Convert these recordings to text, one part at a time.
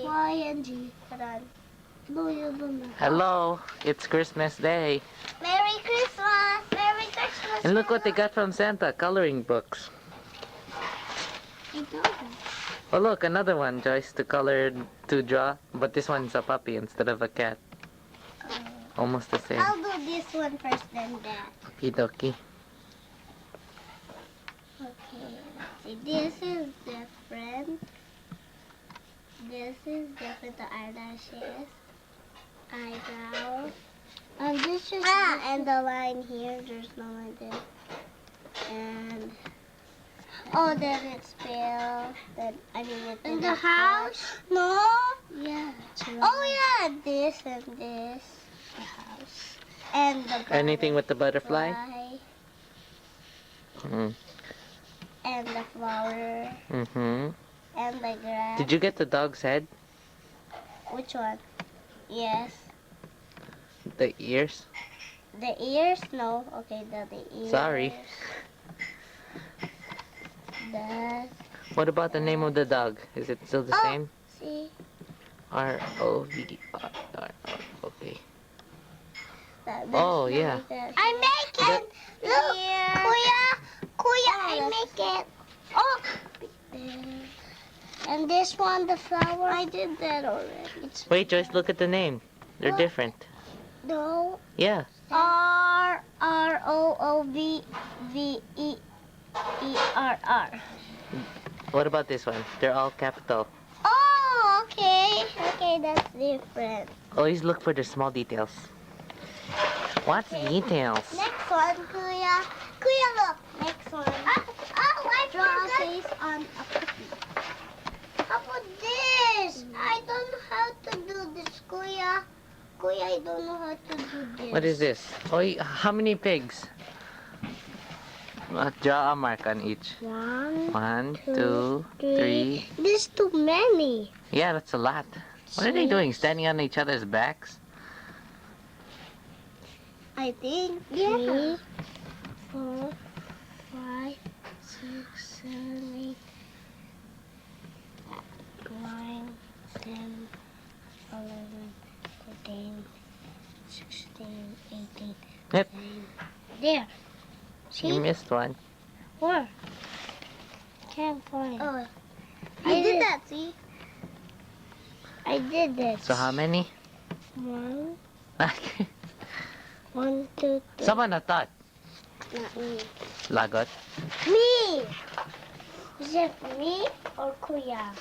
Y and G. Hold on. Hello, it's Christmas Day. Merry Christmas! Merry Christmas! And look what they got from Santa, coloring books. I know that. Oh look, another one, Joyce, to draw, but this one's a puppy instead of a cat. Almost the same. I'll do this one first, then that. Okie dokie. Okay, let's see. This is different. This is different, the eyelashes, eyebrows. This is and the line here, there's no line there. And, oh, then it's pale. Then, I mean, it's in the house? No? Yeah. Oh, yeah, this and this. The house. And the Anything with the butterfly? And the flower. Mm-hmm. And the grass. Did you get the dog's head? Which one? Yes. The ears? The ears? No. Okay, the ears. Sorry. What about the name of the dog? Is it still the same? See? R-O-V-R-R. Okay. Oh, yeah. I make it! Look! Kuya, I make it! Oh! And this one, the flower. I did that already. Wait, Joyce, look at the name. They're different. No. Yeah. R-R-O-O-V-V-E-R-R. What about this one? They're all capital. Oh, okay. Okay, that's different. Always look for the small details. What's details? Next one, Kuya. Kuya, look. Next one. I draw a face on a cookie. How about this? I don't know how to do this, Kuya. Kuya, I don't know how to do this. What is this? Oh, how many pigs? Draw a mark on each. 1, 2, 3. This is too many. Yeah, that's a lot. What are they doing? Standing on each other's backs? I think 3, 4, 5, 6, 7, 8, 9, 10, 11, 13, 16, 18. Yep. There. See? You missed one. Where? Can't find. Oh, I did that. See? I did that. So how many? 1, 1, 2, 3. Someone na thought. Not me. Lagot. Me! Is it me or Kuya?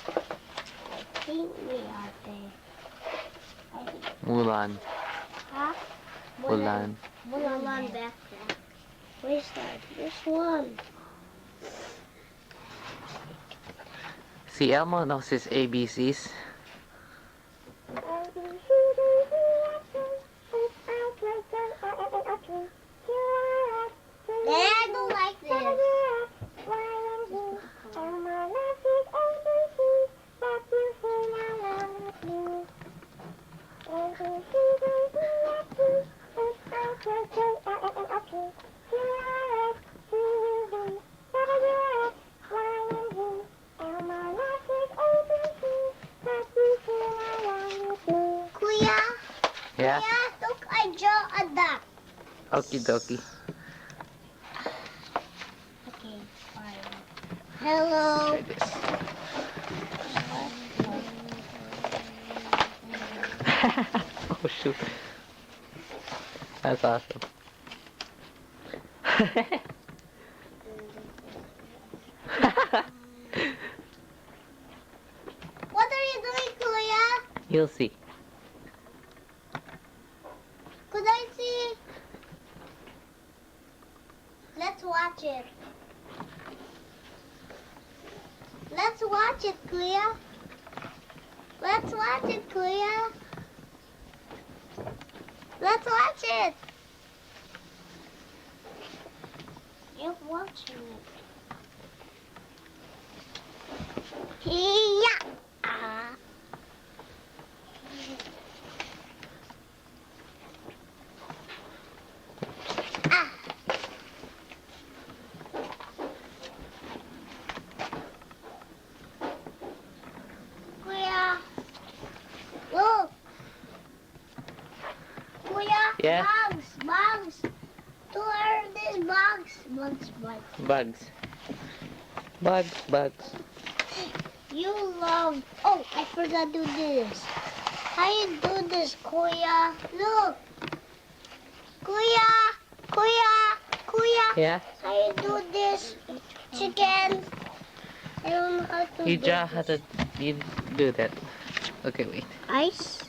I think me, ate. Mulan. Huh? Mulan. Mulan back there. Where's that? This one. See, Elmo knows his ABCs. I don't like this. Kuya? Yeah? Kuya, look, I draw a duck. Okie dokie. Okay, fine. Hello. Try this. Oh shoot. That's awesome. What are you doing, Kuya? You'll see. Could I see? Let's watch it. Let's watch it, Kuya. Let's watch it, Kuya. Let's watch it. You're watching it. Yeah. Kuya, Yeah. Bugs. To are these bugs. Bugs. You love. Oh, I forgot to do this. How you do this, Kuya? Look. Kuya. Yeah. How you do this? Chicken. I don't know how to You do draw this. how to you do that. Okay, wait. Ice?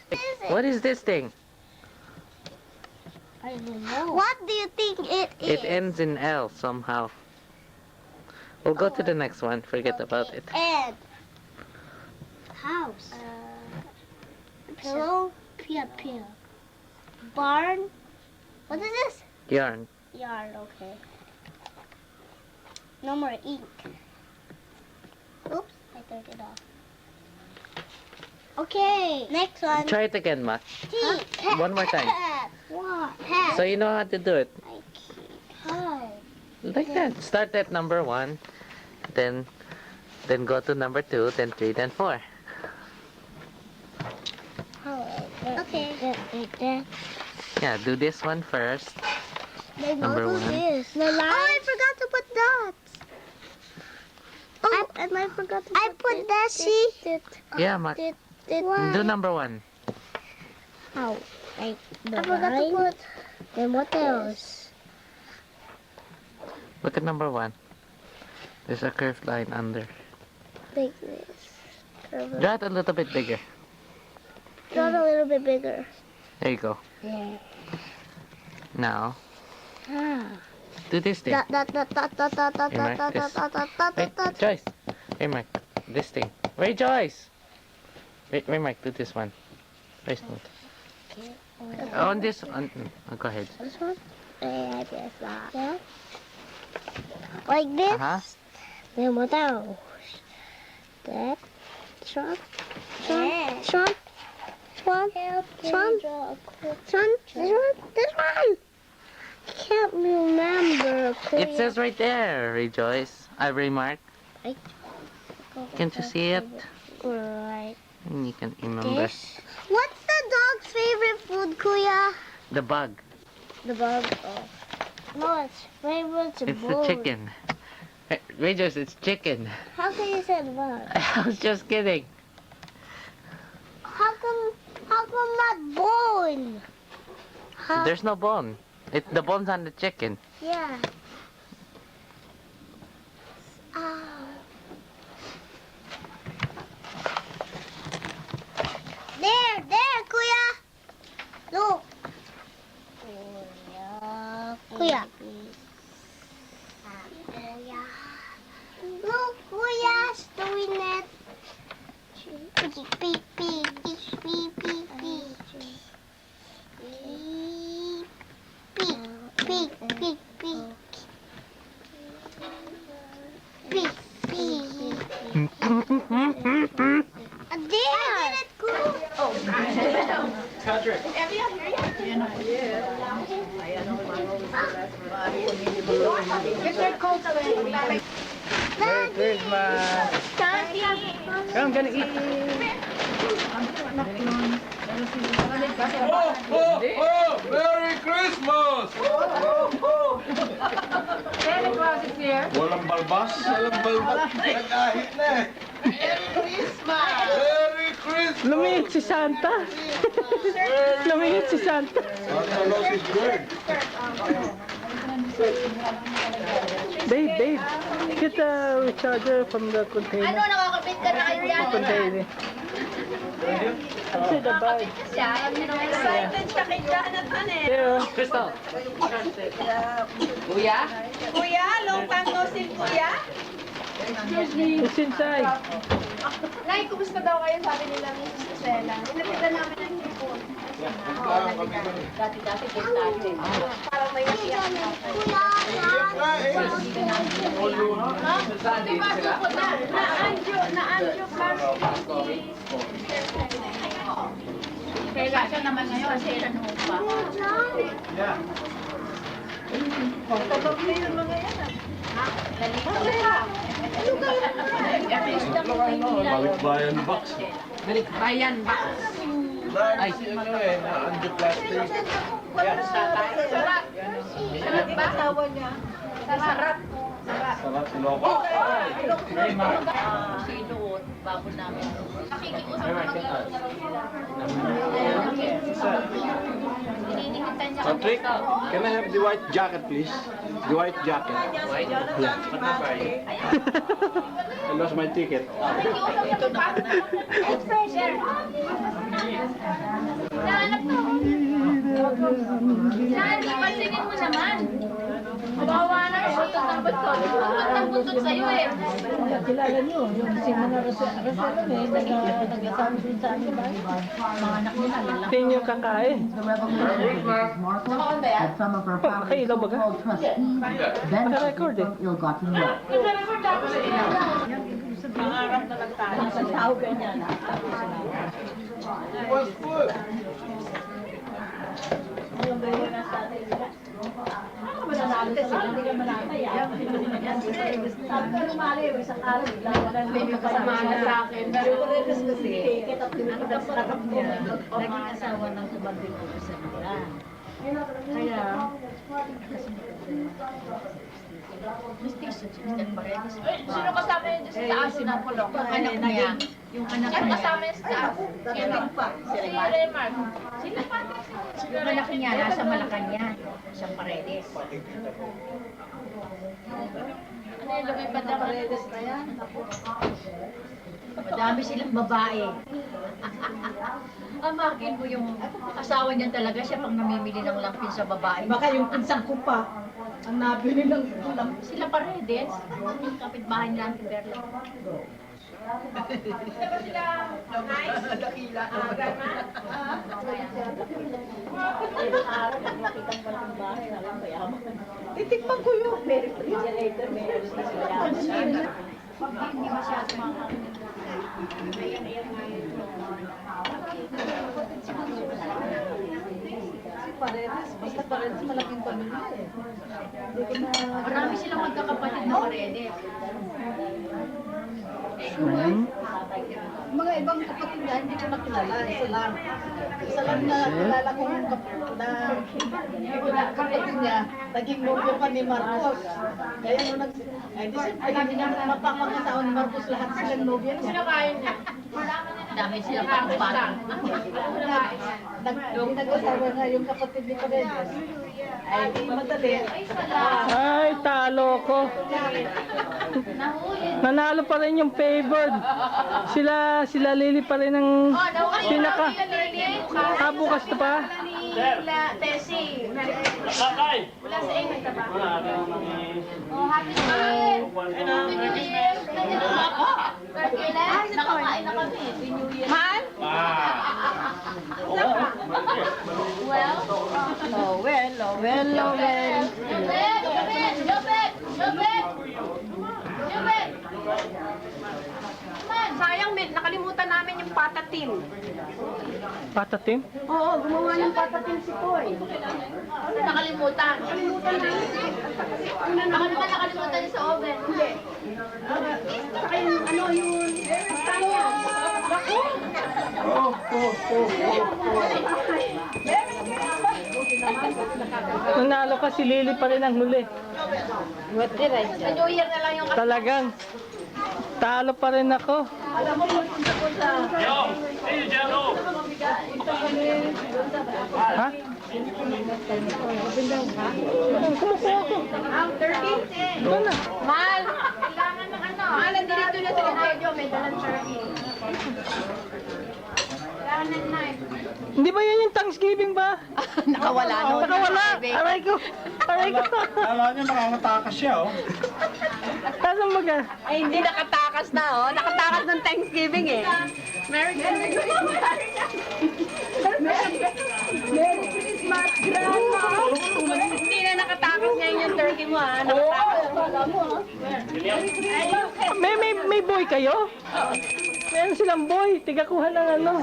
What is this thing? I don't know. What do you think it is? It ends in L somehow. We'll go to the next one. Forget about it. And house. Pillow. Pillow. Barn. What is this? Yarn. Yard. Okay. No more ink. Oops, I turned it off. Okay, next one. Try it again, Ma. Cat. One more time. What? Cat. So you know how to do it. I can't. Like that. Start at number 1. Then go to number 2, then 3, then 4. Okay. Yeah, do this one first. Number 1. This. The line. Oh, I forgot to put dots. Oh, and I forgot to put dashi. Yeah, Ma. Do number 1. How? I forgot to put. Then what else? Look at number 1. There's a curved line under. Like this. Draw it a little bit bigger. Draw it a little bit bigger. There you go. Yeah. Now, Ah. do this thing. Dot dot dot dot dot dot dot Hey, dot Mark, dot this. dot dot dot Wait, dot. Joyce. Hey, Mark. This thing. Wait, Joyce. Wait, Mark. Do this one. First one. On this one. Go ahead. This one? Yeah, this one. Yeah. Like this? Uh-huh. Then what else? That. This one. I can't remember. It says right there, Rejoice. Mark. Can't you see it? Right. You can remember. This. What's the dog's favorite food, Kuya? The bug. The bug. Oh. No, its favorite's a It's the bird. chicken. Rejoice, it's chicken. How can you say the bug? I was just kidding. How come not bone? There's no bone. The bone's on the chicken. Yeah. There, Kuya. Look. Kuya. Look, Kuya's doing it. Beep, beep, beep, beep, beep, beep, beep. Beep, beep, beep, beep. Beep, beep. There! I did it, Kuya. Merry Christmas! I'm gonna eat. Merry Christmas! Santa Claus is here. Walang balbas? Walang balbas. Nag-ahit na eh. Merry Christmas! Lumingit si Santa. Lumingit si Santa. Santa Claus is good. Dave, get the charger from the container. Ano, nakakapit ka na kayo dyan? Container. Kasi the bag. Excited siya kay Jonathan eh. Here, Crystal. Kuya? Kuya, long time no see, Kuya. It's inside. Nay, kumusta daw kayo? Sabi nila ni Stella. Nakita namin ang hipon. Dati-dati kita. Parang may nasiyak na. Di ba supot na? Na-anjo plastic. Kaya siya naman ngayon kasi ilan ho pa. Pagkabagli yung mga yan ah. Lalito lang. Balikbayan box. Bayan ba? Ay, ano eh, na-under plastic. Sarap. Sarap ba? Asawa niya. Sarap. Sarap si Loco. Sinuot, bago namin. Nakikiusap na maglaro na raw sila. Hinihintay niya Patrick, can I have the white jacket, please? The white jacket. I lost my ticket. Nakikiusap na pa. It's pressure. Nahanap na ako. Nani, pansinin mo naman. Kawawa na, buntot ng buntot. Buntot ng buntot sa'yo eh. Kilala niyo, yung si mga Rosero nag-asawa din sa amin ba? Mga anak nila, lalaki. Hindi nyo kakain. Nakaon ba yan? Some of our Hey, founders, Lobaga. so-called trustees, Naka-record eh. benefited from ill-gotten wealth. Nag-record ako sa inyo. Sa tao ganyan. What's good? Mananalo ka sila, hindi ka manatay. Sabi ko lumali, isang araw, wala May kasama na sa akin. Pero ticket at tinatapos niya. Naging asawa ng tumabing ko sa nila. Kaya, sino kasama yun dyan sa taas na kulong? yung anak niya, yung anak Ano niya, kasama yun sa taas? Sino? Si Remark. Sino pa? yung anak niya, nasa Malacanang, sa Paredes. Ano yung lumipad na Paredes na yan? Madami silang babae. Amakin mo yung asawa niya talaga, siya pang namimili ng lampin sa babae. Baka yung pinsang ko pa, ang nabili ng ulam. Sila Paredes, yung kapitbahay nila ng Berlo. Titikpan ko yun. Hindi masyado mga Si Paredes, basta Paredes malaking pamilya eh. marami silang magkakapatid na Paredes. Mga ibang kapatid niya, hindi ko nakilala. Isa lang na kilala kong kapatid niya, naging nobyo pa ni Marcos. Kaya nung ay di siyempre, hindi naman mapangasawa ni Marcos lahat silang nobyo niya. Sino kain niya? Dami silang pang-pang. Hindi nag-asawa na yung kapatid ni Paredes. Ay, di madali. Ay, talo ko. Nanalo pa rin yung favored. Sila Lily pa rin ang pinaka. Ah, bukas na pa? Tessie. Wala sa inyo ka ba? Oh, happy New Year! Happy New Year! Nandiyan na ako. Kailan? Nakakain na kami. Happy New Year. Man? Well? Oh well, oh well, oh well. Jobet! Jobet! Jobet! Jobet! Jobet! Man, sayang, nakalimutan namin yung patatim. Patatim? Oo, gumawa ng patatim si Koy. Ano nakalimutan? Baka naman nakalimutan niya sa oven. Hindi. Saka yung ano yun, pastaya. Nanalo ka, si Lily pa rin ang huli. Sa New Year na lang yung Talagang. Talo pa rin ako. Ha? Kumukuha ako. Doon na. Mal! Kailangan ng ano? Mal, nandito na sa audio. May dalang turkey. Kailangan ng knife. Hindi ba yan yung Thanksgiving ba? Nakawala no. Nakawala. Aray ko. Aray ko. Alam niyo, makakatakas siya, oh. Saan mo ka? Ay, hindi nakatakas na oh. Nakatakas ng Thanksgiving eh. Merry Christmas! Merry Christmas, Grandma! Hindi na nakatakas ngayon yung turkey mo ah. May boy kayo? Meron silang boy. Tiga kuha ng ano.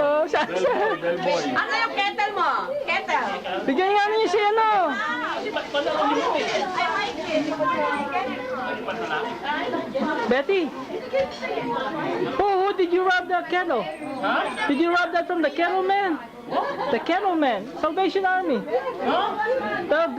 Oh, saan? Ano yung kettle mo? Kettle? Bigyan nga niyo si ano. Betty. Oh, did you rob the kettle? Huh? Did you rob that from the kettle man? The kettle man, Salvation Army. Huh?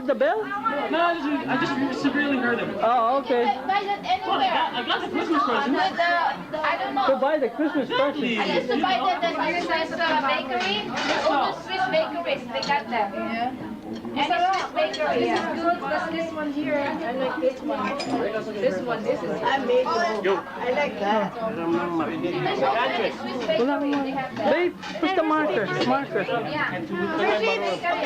The bell? No, I just severely hurt him. Oh, okay. Buy that Well, anywhere. I got the Christmas present. I don't know. Go buy the Christmas present. I used to buy that at the Swiss bakery. All the Swiss bakeries, they got them. Yeah. Any Swiss bakery, yeah. Good, but this one here, I like this one. This is I made it. I like that. Any Swiss bakery, they have that. Wait, where's the marker? Marker. Yeah.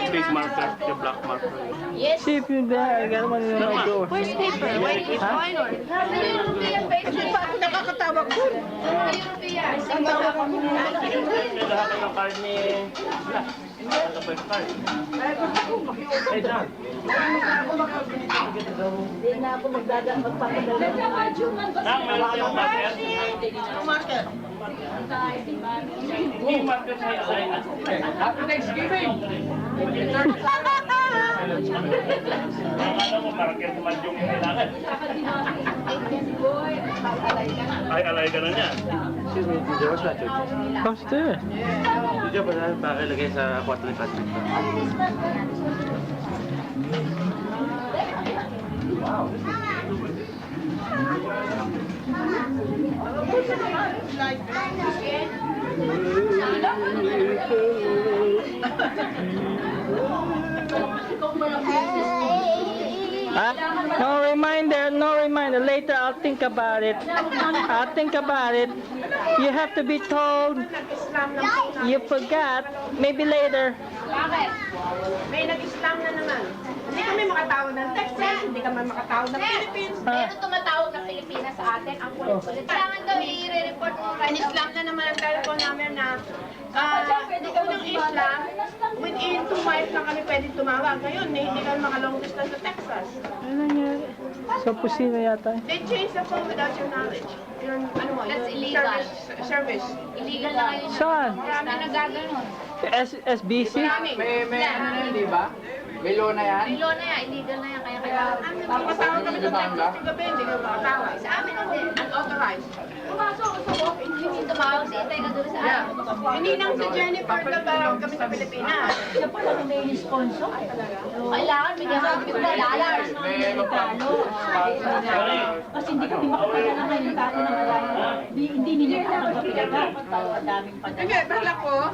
Face marker, the black marker. Yes. See if you're there. I got one in my door. Where's paper? Wait, it's fine or? Sa European pastry. Ako nakakatawag ko. Sa European. Lahat ng card ni... Ano pa yung card? Hey, John. Hindi na ako magpapadala ng radyo. Nang, meron kayong marker? Marker. Hindi marker sa alay. Happy Thanksgiving! Akala mo marker naman yung kailangan. Ay, alay ka na niya. Excuse me, Ginger, what's that? What's there? Ginger, ba ilagay sa kwarto ni Patrick? Wow. Huh? No reminder, no reminder. Later I'll think about it. I'll think about it. You have to be told. You forgot. Maybe later. Bakit? May nag-Islam na naman. Hindi kami makatawag ng Texas, hindi kami makatawag ng Philippines. Meron tumatawag ng Pilipinas sa atin, ang kulit-kulit. Kailangan daw i-report mo right now. Islam na naman ang telephone namin na unang Islam, within 2 miles na kami pwede tumawag. Ngayon, hindi kami makalong distance sa Texas. Ano nangyari? Sa pusina yata. They changed the phone without your knowledge. Yung, ano mo, That's yung illegal. service. Illegal na ngayon. Saan? Marami nagaganon. SBC? May ano na, di ba? May law na yan? May law na yan, illegal na yan, kaya kailangan. Makatawag kami sa Texas sa gabi, hindi kami makatawag. Sa amin hindi. Unauthorized. Pumasok ko sa office, hindi tumawag si Itay na doon sa amin. Hindi nang si Jennifer na parang kami sa Pilipinas. Siya pala may sponsor. Kailangan bigyan mo kami ng dollars. Kasi hindi kami makapadala ng tao ng alaya. Hindi ninyo tatanggapin. Ang daming padala. Hindi, bala ko,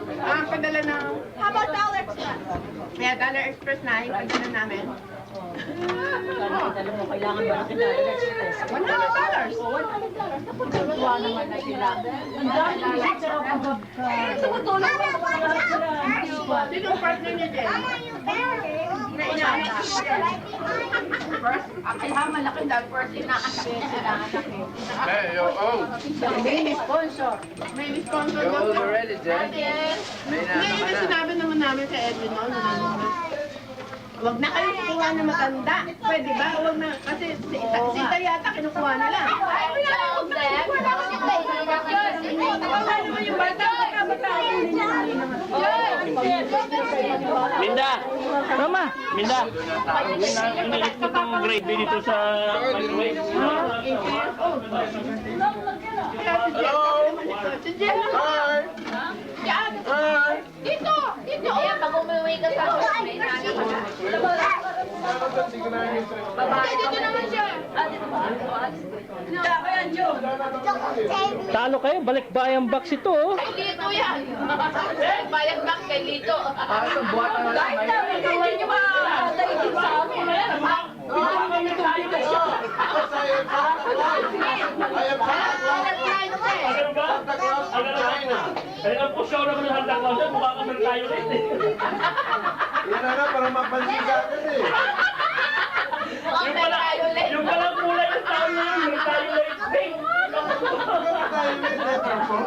ang padala ng, how about Dollar Express? Kaya Dollar Express na, yung padala namin. Alam mo, kailangan ba natin Dollar Express? $100. Tuwa naman na sila. Ang dami pero kapag tumutulong pa sa mga Sino ang partner niya dyan? Na inaanak. Kailangan malaki dahil first inaanak niya sila anak niya. may sponsor. May sponsor daw po. Hindi, yung sinabi naman namin kay Edwin noon. Huwag na kayo kukuha ng matanda. Pwede ba? Huwag na. Kasi si Ita yata kinukuha nila. Wala naman yung bata. Bata. Linda! Mama! Linda! Iniit ko itong gravy dito sa microwave. Si Jennifer. Dito! Dito! Ayan, pag umuwi ka sa house, may inaanap ka na. Babae, dito naman siya. Dito ba? Talo kayo, balik bayang box ito oh. Kay Lito yan. Bayad back kay Lito. Kahit na, hindi nyo makakataigin sa amin. Kaya po siya naman ng Santa Claus yan, mukha kami tayo rin eh. Yan na nga, para mapansin ka agad eh. Yung pala kulay ng tao na yun, yung tayo na pink. Ano tayo may letter po?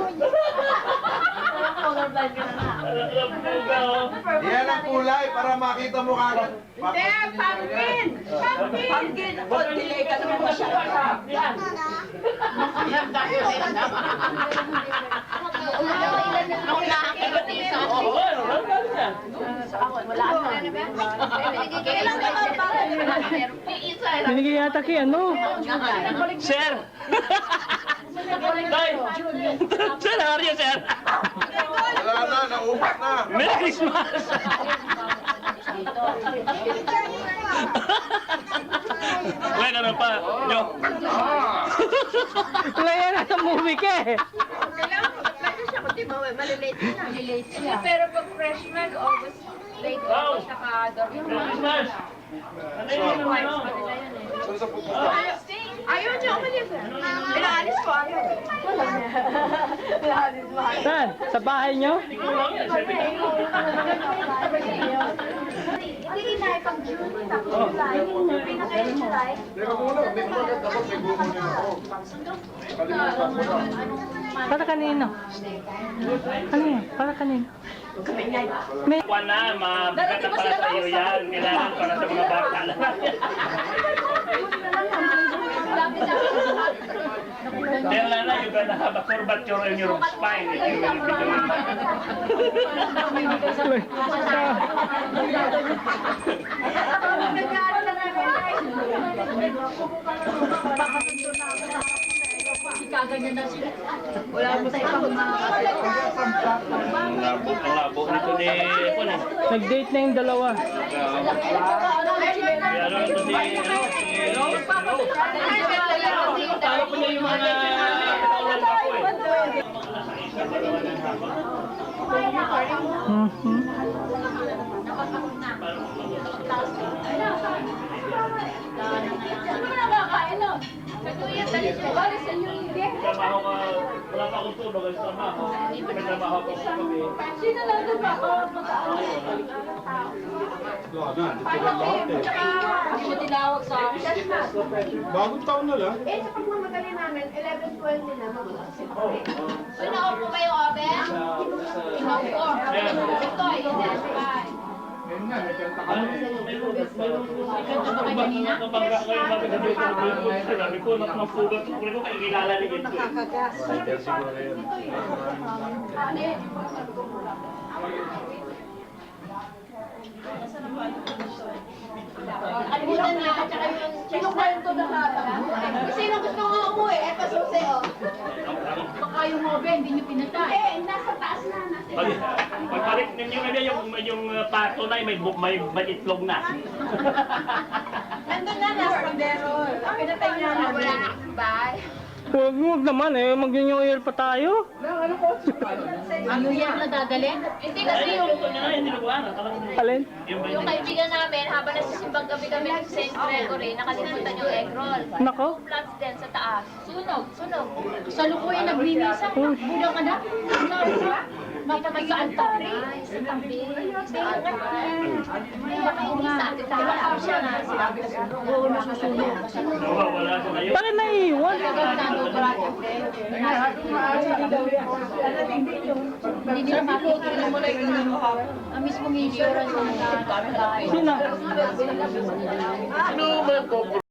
Colorblind ka na nga. Yan ang kulay para makita mo kagad. Hindi, pumpkin! Pumpkin! Pumpkin! O, delay ka naman masyado. Ako nakakita dito. Wala na. Binigay yata kay ano? Sir! Sir, how are you, sir? Wala na, naubos na. Merry Christmas! Wait, ano pa? Yo. Wala yan, nasa movie ka eh. Kailangan mag-apply siya kung di ba, malilate na. Malilate siya. Pero pag freshman, August, late August, naka-dorm. Merry Christmas! Ano yun, ano? Saan sa pupunta? Ayaw niya umalis eh. Pinaalis ko, ayaw. Pinaalis mo. Saan? Sa bahay nyo? Hindi na pag June, tapos July. Pinaka-July. Teka muna, may mga dapat may gumawa niya ako. Kalimutan mo na. Para kanino? Ano yan? Para kanino? May... Kwan na, mabigat na para sa iyo yan. Kailangan para sa mga bata lang. Then Lana, you're gonna have a curvature in your spine if you will be doing Kaganyan na sila. Wala mo sa ibang Ang labo nito ni Kwan eh. Nag-date na yung dalawa. Kaya ano ito si Tawag ko niya yung mga kaulan ako eh. Mhm. Trabaho ka, wala pa akong tulog ang trabaho. May trabaho ko sa gabi. Hindi mo tinawag sa akin. Bagong taon na lang. Eh, sa pagmamadali namin, 11-12 nila mag-uusap. So, na-off mo ba yung oven? In-off ko. Ito, Ngayon nga, may kanta ka na eh. Ikanta ba kayo kanina? Kapag ako yung mga gabi, sabi ko, nagpugat ko rin ko kayo kilala ni Ginto. Kaya siguro yun. Alimutan na, tsaka yung Kinukwento na sino gusto nga umuwi? Eh, pasusi, oh. Baka yung oven, hindi niyo pinatay. Eh, nasa taas na. Pagpalit ninyo na yung pato na, may itlog na. Nandun na, nasa kandero. Pinatay niya na. wala na akong bahay. Huwag naman eh, mag-New Year pa tayo. Ano yan na dadalhin? Hindi Ay, kasi yung niluto niya na, yung nilutuan. Alin? yung kaibigan namin, habang nasisimbang gabi kami sa St. Gregory, nakalimutan yung egg roll. Nako. Plants din sa taas. Sunog, sunog. Sa lukuyan nagmimisa. Bulang ka na? Mapatay sa altar. Sa tabi. Sa atin tayo. Siya na. Sinabi ko siya. Oo, nasusunog. Wala siya ngayon. Parang naiiwan. Hindi nila makikita mo lang ang mismong insurance ng Sino? Ano man po?